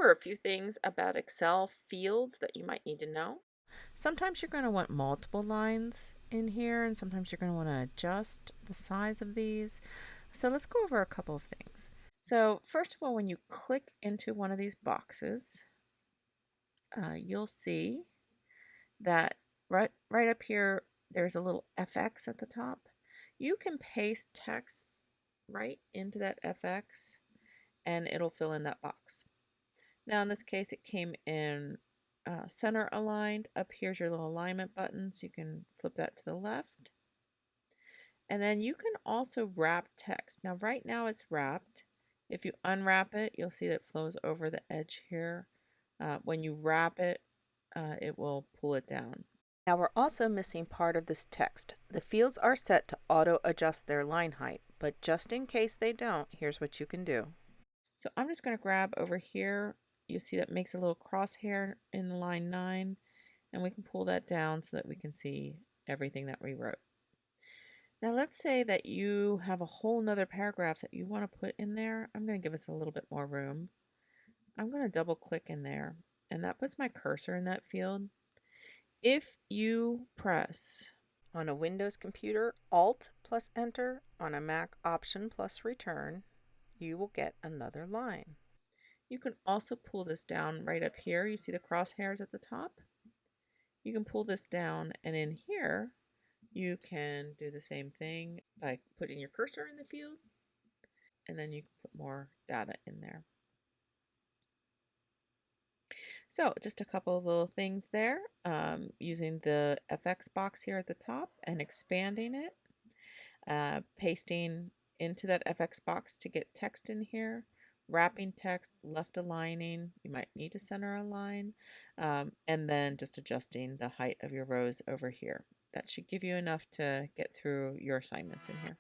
cover a few things about Excel fields that you might need to know. Sometimes you're going to want multiple lines in here, and sometimes you're going to want to adjust the size of these. So let's go over a couple of things. So first of all, when you click into one of these boxes, you'll see that right up here, there's a little FX at the top. You can paste text right into that FX and it'll fill in that box. Now in this case, it came in center aligned. Up here's your little alignment button, so you can flip that to the left. And then you can also wrap text. Now right now it's wrapped. If you unwrap it, you'll see that it flows over the edge here. When you wrap it, it will pull it down. Now we're also missing part of this text. The fields are set to auto adjust their line height, but just in case they don't, here's what you can do. So I'm just going to grab over here. You see that makes a little crosshair in line 9, and we can pull that down so that we can see everything that we wrote. Now let's say that you have a whole nother paragraph that you want to put in there. I'm going to give us a little bit more room. I'm going to double click in there, and that puts my cursor in that field. If you press on a Windows computer Alt plus Enter, on a Mac Option plus Return, you will get another line. You can also pull this down right up here. You see the crosshairs at the top? You can pull this down, and in here you can do the same thing by putting your cursor in the field, and then you can put more data in there. So just a couple of little things there, using the FX box here at the top and expanding it, pasting into that FX box to get text in here, wrapping text, left aligning, you might need to center align, and then just adjusting the height of your rows over here. That should give you enough to get through your assignments in here.